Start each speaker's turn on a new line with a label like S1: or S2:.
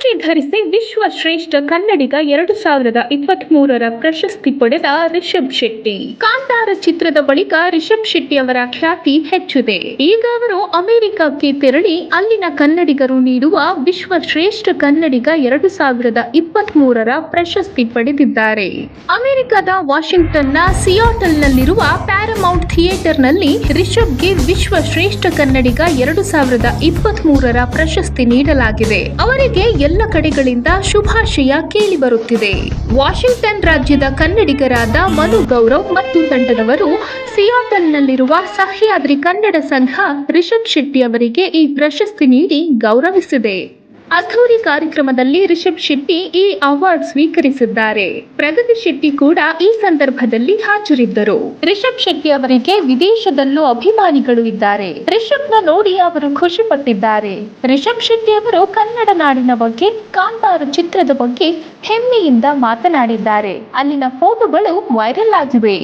S1: ಪಂಚೆ ಧರಿಸಿ ವಿಶ್ವ ಶ್ರೇಷ್ಠ ಕನ್ನಡಿಗ 2023ರ ಪ್ರಶಸ್ತಿ ಪಡೆದ ರಿಷಬ್ ಶೆಟ್ಟಿ. ಕಾಂತಾರ ಚಿತ್ರದ ಬಳಿಕ ರಿಷಬ್ ಶೆಟ್ಟಿ ಅವರ ಖ್ಯಾತಿ ಹೆಚ್ಚಿದೆ. ಈಗ ಅವರು ಅಮೆರಿಕಕ್ಕೆ ತೆರಳಿ ಅಲ್ಲಿನ ಕನ್ನಡಿಗರು ನೀಡುವ ವಿಶ್ವ ಶ್ರೇಷ್ಠ ಕನ್ನಡಿಗ 2023ರ ಪ್ರಶಸ್ತಿ ಪಡೆದಿದ್ದಾರೆ. ಅಮೆರಿಕದ ವಾಷಿಂಗ್ಟನ್ನ ಸಿಯಾಟಲ್ನಲ್ಲಿರುವ ಪ್ಯಾರಮೌಂಟ್ ಥಿಯೇಟರ್ನಲ್ಲಿ ರಿಷಬ್ಗೆ ವಿಶ್ವ ಶ್ರೇಷ್ಠ ಕನ್ನಡಿಗ 2023ರ ಪ್ರಶಸ್ತಿ ನೀಡಲಾಗಿದೆ. ಅವರಿಗೆ ಎಲ್ಲ ಕಡೆಗಳಿಂದ ಶುಭಾಶಯ ಕೇಳಿ ಬರುತ್ತಿದೆ. ವಾಷಿಂಗ್ಟನ್ ರಾಜ್ಯದ ಕನ್ನಡಿಗರಾದ ಮನು ಗೌರವ್ ಮತ್ತು ತಂಡದವರು ಸಿಯಾಟಲ್ನಲ್ಲಿರುವ ಸಹ್ಯಾದ್ರಿ ಕನ್ನಡ ಸಂಘ ರಿಷಬ್ ಶೆಟ್ಟಿ ಅವರಿಗೆ ಈ ಪ್ರಶಸ್ತಿ ನೀಡಿ ಗೌರವಿಸಿದೆ. ಅದ್ಧೂರಿ ಕಾರ್ಯಕ್ರಮದಲ್ಲಿ ರಿಷಬ್ ಶೆಟ್ಟಿ ಈ ಅವಾರ್ಡ್ ಸ್ವೀಕರಿಸಿದ್ದಾರೆ. ಪ್ರಗತಿ ಶೆಟ್ಟಿ ಕೂಡ ಈ ಸಂದರ್ಭದಲ್ಲಿ ಹಾಜರಿದ್ದರು. ರಿಷಬ್ ಶೆಟ್ಟಿ ಅವರಿಗೆ ವಿದೇಶದಲ್ಲೂ ಅಭಿಮಾನಿಗಳು ಇದ್ದಾರೆ. ರಿಷಬ್ನ ನೋಡಿ ಅವರು ಖುಷಿ ಪಟ್ಟಿದ್ದಾರೆ. ರಿಷಬ್ ಶೆಟ್ಟಿ ಅವರು ಕನ್ನಡ ನಾಡಿನ ಬಗ್ಗೆ, ಕಾಂತಾರ ಚಿತ್ರದ ಬಗ್ಗೆ ಹೆಮ್ಮೆಯಿಂದ ಮಾತನಾಡಿದ್ದಾರೆ. ಅಲ್ಲಿನ ಫೋಟೋಗಳು ವೈರಲ್ ಆಗಿವೆ.